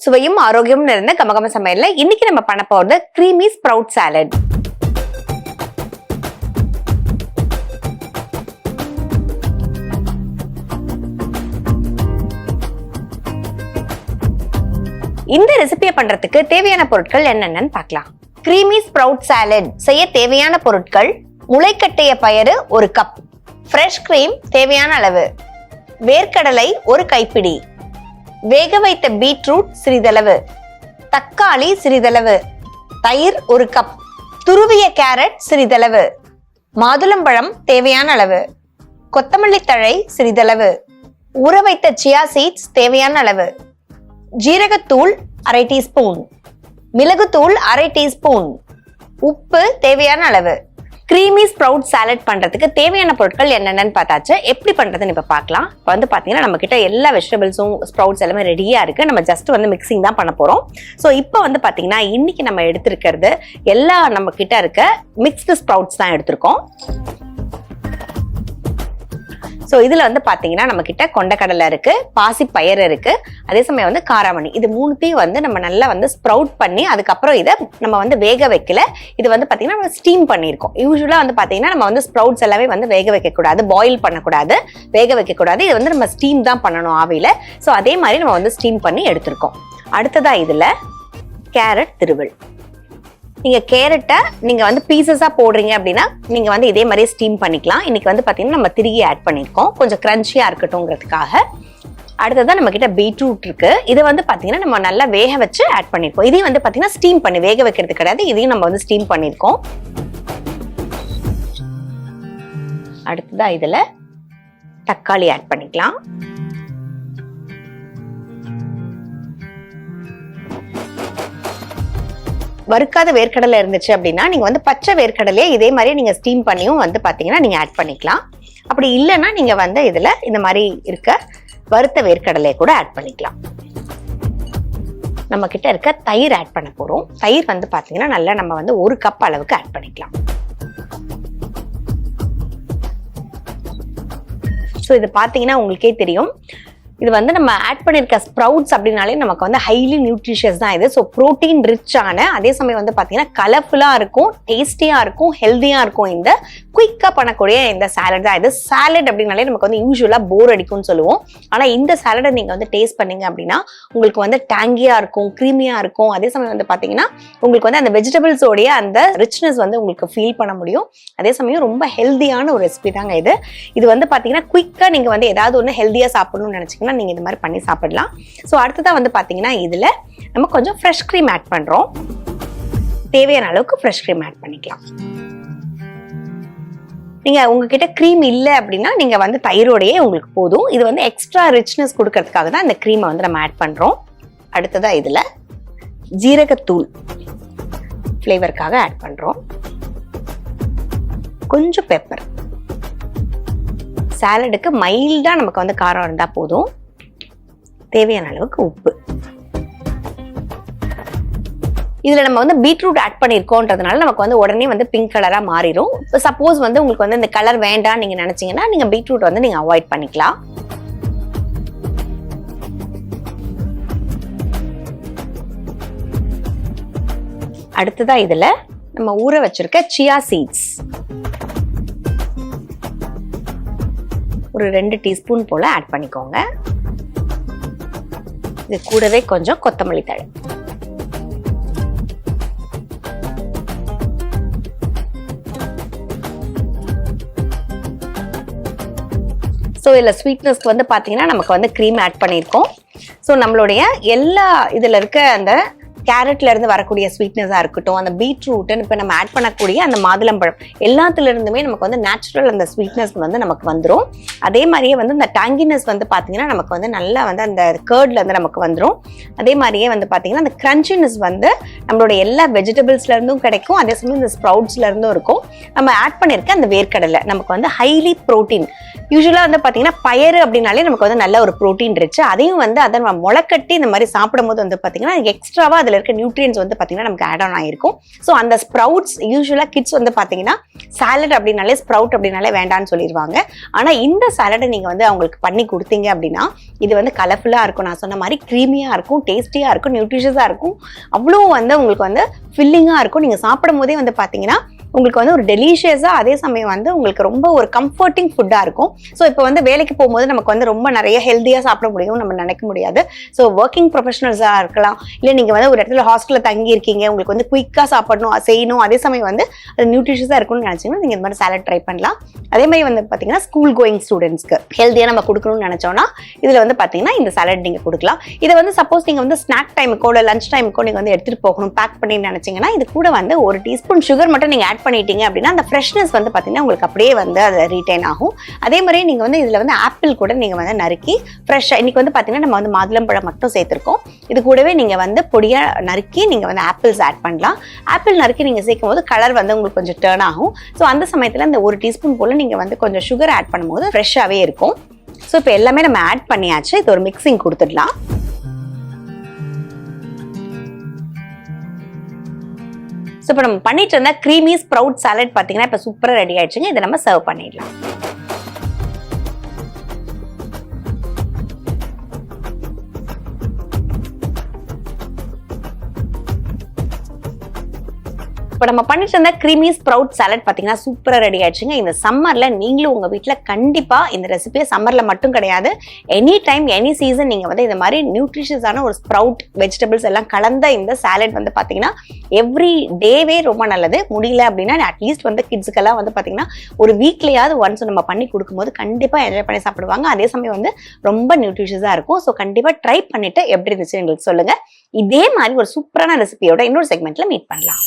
சுவையும் ஆரோக்கியமும் நிறைந்த கமகம சமையல்ல இன்னைக்கு நம்ம பண்ண போறது creamy sprout salad. இந்த ரெசிபியை பண்றதுக்கு தேவையான பொருட்கள் என்னென்னு பார்க்கலாம். creamy sprout salad செய்ய தேவையான பொருட்கள்: முளைக்கட்டைய பயறு 1 கப், ஃப்ரெஷ் கிரீம் தேவையான அளவு, வேர்க்கடலை 1 கைப்பிடி, வேக வைத்த பீட்ரூட் சிறிதளவு, தக்காளி சிறிதளவு, தயிர் 1 கப், துருவிய கேரட் சிறிதளவு, மாதுளம்பழம் தேவையான அளவு, கொத்தமல்லி தழை சிறிதளவு, ஊற வைத்த சியா சீட்ஸ் தேவையான அளவு, ஜீரகத்தூள் 1/2 டீஸ்பூன், மிளகுத்தூள் 1/2 டீஸ்பூன், உப்பு தேவையான அளவு. creamy sprout salad பண்றதுக்கு தேவையான பொருட்கள் என்னென்னு பார்த்தாச்சு. எப்படி பண்றதுன்னு இப்ப பார்க்கலாம். இப்போ வந்து பாத்தீங்கன்னா நம்ம கிட்ட எல்லா வெஜிடபிள்ஸும் ஸ்ப்ரவுட்ஸ் எல்லாமே ரெடியா இருக்கு. நம்ம ஜஸ்ட் வந்து மிக்சிங் தான் பண்ண போறோம். ஸோ இப்போ வந்து பாத்தீங்கன்னா இன்னைக்கு நம்ம எடுத்திருக்கிறது எல்லா நம்ம கிட்ட இருக்க மிக்ஸ்டு ஸ்ப்ரவுட்ஸ் தான் எடுத்திருக்கோம். ஸோ இதுல வந்து பாத்தீங்கன்னா நம்ம கிட்ட கொண்டக்கடலை இருக்கு, பாசி பயிறு இருக்கு, அதே சமயம் வந்து காராமணி. இது மூணுத்தையும் வந்து நம்ம நல்லா வந்து ஸ்ப்ரவுட் பண்ணி அதுக்கப்புறம் இதை நம்ம வந்து வேக வைக்கல. இது வந்து பாத்தீங்கன்னா நம்ம ஸ்டீம் பண்ணியிருக்கோம். யூஸ்வலா வந்து பாத்தீங்கன்னா நம்ம வந்து ஸ்ப்ரவுட்ஸ் எல்லாமே வந்து வேக வைக்க கூடாது, பாயில் பண்ணக்கூடாது, வேக வைக்க கூடாது. இது வந்து நம்ம ஸ்டீம் தான் பண்ணணும் ஆவியில. ஸோ அதே மாதிரி நம்ம வந்து ஸ்டீம் பண்ணி எடுத்திருக்கோம். அடுத்ததா இதுல கேரட் திருவல். நீங்க கேரட்டை நீங்க வந்து பீசஸா போடுறீங்க அப்படின்னா நீங்க வந்து இதே மாதிரி ஸ்டீம் பண்ணிக்கலாம். இன்னைக்கு வந்து பாத்தீங்கன்னா நம்ம திருகி ஆட் பண்ணிருக்கோம், கொஞ்சம் கிரன்ச்சியா இருக்கட்டும்ங்கிறதுக்காக. அடுத்ததான் நம்ம கிட்ட பீட்ரூட் இருக்கு. இதை வந்து பாத்தீங்கன்னா நம்ம நல்லா வேக வச்சு ஆட் பண்ணிருக்கோம். இதையும் வந்து பாத்தீங்கன்னா ஸ்டீம் பண்ணி வேக வைக்கிறது கிடையாது, இதையும் நம்ம வந்து ஸ்டீம் பண்ணிருக்கோம். அடுத்ததா இதுல தக்காளி ஆட் பண்ணிக்கலாம். வறுக்காத வேர்க்கடலை இருந்துச்சு அப்படின்னா நீங்க வந்து பச்சை வேர்க்கடலையே இதே மாதிரி நீங்க ஸ்டீம் பண்ணியும் வந்து பாத்தீங்கன்னா நீங்க ஆட் பண்ணிக்கலாம். அப்படி இல்லைன்னா நீங்க வந்து இதுல இந்த மாதிரி இருக்க வறுத்த வேர்க்கடலையை கூட ஆட் பண்ணிக்கலாம். நம்ம கிட்ட இருக்க தயிர் ஆட் பண்ண போறோம். தயிர் வந்து பாத்தீங்கன்னா நல்லா நம்ம வந்து 1 கப் அளவுக்கு ஆட் பண்ணிக்கலாம். ஸோ இது பாத்தீங்கன்னா உங்களுக்கே தெரியும், இது வந்து நம்ம ஆட் பண்ணிருக்க ஸ்ப்ரவுட்ஸ் அப்படின்னாலே நமக்கு வந்து ஹைலி நியூட்ரிஷியஸ் தான் இது. ஸோ ப்ரோட்டீன் ரிச்சான, அதே சமயம் வந்து பார்த்தீங்கன்னா கலர்ஃபுல்லா இருக்கும், டேஸ்டியா இருக்கும், ஹெல்த்தியா இருக்கும். இந்த குயிக்கா பண்ணக்கூடிய இந்த சாலட் தான் இது. சாலட் அப்படின்னாலே நமக்கு வந்து யூஸ்வலா போர் அடிக்கும்னு சொல்லுவோம். ஆனா இந்த சாலடை நீங்க வந்து டேஸ்ட் பண்ணீங்க அப்படின்னா உங்களுக்கு வந்து டேங்கியா இருக்கும், கிரீமியா இருக்கும். அதே சமயம் வந்து பாத்தீங்கன்னா உங்களுக்கு வந்து அந்த வெஜிடபிள்ஸோடைய அந்த ரிச்னஸ் வந்து உங்களுக்கு ஃபீல் பண்ண முடியும். அதே சமயம் ரொம்ப ஹெல்த்தியான ஒரு ரெசிபி தாங்க இது. இது வந்து பாத்தீங்கன்னா குயிக்கா நீங்க வந்து ஏதாவது ஒன்று ஹெல்த்தியா சாப்பிடணும்னு நினைச்சீங்கன்னா நீங்க இந்த மாதிரி பண்ணி சாப்பிடலாம். ஸோ அடுத்ததான் வந்து பாத்தீங்கன்னா இதுல நம்ம கொஞ்சம் ஃப்ரெஷ் கிரீம் ஆட் பண்றோம். தேவையான அளவுக்கு ஃப்ரெஷ் கிரீம் ஆட் பண்ணிக்கலாம். நீங்க உங்ககிட்ட கிரீம் இல்லை அப்படின்னா நீங்க வந்து தயிரோடையே உங்களுக்கு போதும். இது வந்து எக்ஸ்ட்ரா ரிச்னஸ் கொடுக்கறதுக்காக தான் இந்த கிரீமை வந்து நம்ம ஆட் பண்றோம். அடுத்ததா இதுல ஜீரகத்தூள் ஃப்ளேவருக்காக ஆட் பண்றோம். கொஞ்சம் பெப்பர். சாலடுக்கு மைல்டா நமக்கு வந்து காரம் இருந்தா போதும். தேவையான அளவுக்கு உப்பு. இதுல நம்ம வந்து பீட்ரூட் ஆட் பண்ணிருக்கோன்றதுனால நமக்கு வந்து உடனே வந்து பிங்க் கலரா மாறிடும். சப்போஸ் வந்து உங்களுக்கு வந்து இந்த கலர் வேண்டாம் நீங்க நினைச்சீங்கன்னா நீங்க பீட்ரூட் வந்து நீங்க அவாய்ட் பண்ணிக்கலாம். அடுத்ததா இதுல நம்ம ஊற வச்சிருக்க சியா சீட்ஸ் ஒரு 2 டீஸ்பூன் போல ஆட் பண்ணிக்கோங்க. இது கூடவே கொஞ்சம் கொத்தமல்லி தழை. ஸோ இதில் ஸ்வீட்னஸ்க்கு வந்து பார்த்தீங்கன்னா நமக்கு வந்து க்ரீம் ஆட் பண்ணியிருக்கோம். ஸோ நம்மளுடைய எல்லா இதில் இருக்க அந்த கேரட்ல இருந்து வரக்கூடிய ஸ்வீட்னஸா இருக்கட்டும், அந்த பீட்ரூட், இப்ப நம்ம ஆட் பண்ணக்கூடிய அந்த மாதுளம்பழம், எல்லாத்துல இருந்துமே நமக்கு வந்து நேச்சுரல் அந்த ஸ்வீட்னஸ் வந்து நமக்கு வந்துடும். அதே மாதிரியே வந்து இந்த டேங்கினஸ் வந்து பாத்தீங்கன்னா நமக்கு வந்து நல்லா வந்து அந்த கர்ட்ல இருந்து நமக்கு வந்துடும். அதே மாதிரியே வந்து பாத்தீங்கன்னா அந்த கிரன்ச்சினஸ் வந்து நம்மளோட எல்லா வெஜிடபிள்ஸ்ல இருந்தும் கிடைக்கும். அதே சமயம் இந்த ஸ்ப்ரவுட்ஸ்ல இருந்தும் இருக்கும். நம்ம ஆட் பண்ணிருக்க அந்த வேர்க்கடலை நமக்கு வந்து ஹைலி ப்ரோட்டீன், யூஸ்வலா வந்து பாத்தீங்கன்னா பயறு அப்படின்னாலே நமக்கு வந்து நல்ல ஒரு ப்ரோட்டீன் இருந்துச்சு. அதையும் வந்து அதை நம்ம முளைக்கட்டி இந்த மாதிரி சாப்பிடும் போது வந்து பாத்தீங்கன்னா எக்ஸ்ட்ராவா அதுல இருக்க நியூட்ரியன்ஸ் வந்து பாத்தீங்கன்னா நமக்கு ஆட் ஆன் ஆயிருக்கும். ஸோ அந்த ஸ்ப்ரவுட்ஸ் யூஸ்வலா கிட்ஸ் வந்து பாத்தீங்கன்னா சாலட் அப்படின்னாலே ஸ்ப்ரவுட் அப்படின்னாலே வேண்டாம்னு சொல்லிடுவாங்க. ஆனா இந்த சாலடை நீங்க வந்து அவங்களுக்கு பண்ணி கொடுத்தீங்க அப்படின்னா இது வந்து கலர்ஃபுல்லா இருக்கும். நான் சொன்ன மாதிரி க்ரீமியா இருக்கும், டேஸ்டியா இருக்கும், நியூட்ரிஷியஸா இருக்கும், அவ்வளோ வந்து உங்களுக்கு வந்து ஃபில்லிங்கா இருக்கும். நீங்க சாப்பிடும் போதே வந்து பாத்தீங்கன்னா உங்களுக்கு வந்து ஒரு டெலிஷியஸா அதே சமயம் வந்து உங்களுக்கு ரொம்ப ஒரு கம்ஃபர்டிங் ஃபுட்டா இருக்கும். ஸோ இப்போ வந்து வேலைக்கு போகும்போது நமக்கு வந்து ரொம்ப நிறைய ஹெல்த்தியா சாப்பிட முடியும் நம்ம நினைக்க முடியாது. ஸோ ஒர்க்கிங் ப்ரொஃபஷனல்ஸா இருக்கலாம், இல்லை நீங்க வந்து ஒரு இடத்துல ஹாஸ்டல்ல தங்கி இருக்கீங்க, உங்களுக்கு வந்து குயிக்கா சாப்பிடணும் செய்யணும், அதே சமயம் வந்து அது நியூட்ரிஷியஸா இருக்கும்னு நினைச்சீங்கன்னா நீங்க இந்த மாதிரி சாலட் ட்ரை பண்ணலாம். அதே மாதிரி வந்து பாத்தீங்கன்னா ஸ்கூல் கோயிங் ஸ்டூடெண்ட்ஸ்க்கு ஹெல்த்தியா நம்ம கொடுக்கணும்னு நினைச்சோம்னா இதுல வந்து பாத்தீங்கன்னா இந்த சாலட் நீங்க கொடுக்கலாம். இதை வந்து சப்போஸ் நீங்க வந்து ஸ்நாக் டைமுக்கோ இல்லை லஞ்ச் டைமுக்கோ நீங்க வந்து எடுத்துட்டு போகணும் பேக் பண்ணி நினைச்சீங்கன்னா இது கூட வந்து ஒரு டீஸ்பூன் சுகர் மட்டும் நீங்க ஆட் பண்ணிட்டீங்க அப்படின்னா அந்த ஃப்ரெஷ்னஸ் வந்து பாத்தீங்கன்னா உங்களுக்கு அப்படியே வந்து அது ரீட்டைன் ஆகும். அதே மாதிரி நீங்க வந்து இதுல வந்து ஆப்பிள் கூட நீங்க வந்து நறுக்கி ஃப்ரெஷ்ஷா இன்னைக்கு வந்து பாத்தீங்கன்னா நம்ம வந்து மாதுளம்பழம் மட்டும் சேர்த்திருக்கோம். இது கூடவே நீங்க வந்து பொடியா நறுக்கி நீங்க வந்து ஆப்பிள்ஸ் ஆட் பண்ணலாம். ஆப்பிள் நறுக்கி நீங்க சேர்க்கும் போது கலர் வந்து உங்களுக்கு கொஞ்சம் டர்ன் ஆகும். ஸோ அந்த சமயத்துல இந்த ஒரு டீஸ்பூன் போல நீங்க வந்து கொஞ்சம் சுகர் ஆட் பண்ணும்போது ஃப்ரெஷ்ஷாவே இருக்கும். ஸோ இப்போ எல்லாமே நம்ம ஆட் பண்ணியாச்சு. இது ஒரு மிக்சிங் கொடுத்துடலாம். ஸோ இப்போ நம்ம பண்ணிட்டு இருந்தா க்ரீமி ஸ்ப்ரவுட் சாலட் பார்த்தீங்கன்னா இப்போ சூப்பராக ரெடி ஆயிடுச்சுங்க. இதை நம்ம சர்வ் பண்ணிடலாம். இப்போ நம்ம பண்ணிட்டு இருந்த க்ரீமி ஸ்ப்ரவுட் சாலட் பார்த்தீங்கன்னா சூப்பராக ரெடி ஆயிடுச்சுங்க. இந்த சம்மர்ல நீங்களும் உங்க வீட்டில் கண்டிப்பா இந்த ரெசிபியை சம்மர்ல மட்டும் கிடையாது எனி டைம் எனி சீசன் நீங்க வந்து இந்த மாதிரி நியூட்ரிஷியஸான ஒரு ஸ்ப்ரவுட் வெஜிடபிள்ஸ் எல்லாம் கலந்த இந்த சாலட் வந்து பார்த்தீங்கன்னா எவ்ரி டேவே ரொம்ப நல்லது. முடியல அப்படின்னா அட்லீஸ்ட் வந்து கிட்ஸுக்கெல்லாம் வந்து பார்த்தீங்கன்னா ஒரு வீக்லயாவது ஒன்ஸ் நம்ம பண்ணி கொடுக்கும்போது கண்டிப்பா என்ஜாய் பண்ணி சாப்பிடுவாங்க. அதே சமயம் வந்து ரொம்ப நியூட்ரிஷியஸா இருக்கும். ஸோ கண்டிப்பா ட்ரை பண்ணிட்டு எப்படி இருந்துச்சு எங்களுக்கு சொல்லுங்க. இதே மாதிரி ஒரு சூப்பரான ரெசிபியோட இன்னொரு செக்மெண்ட்ல மீட் பண்ணலாம்.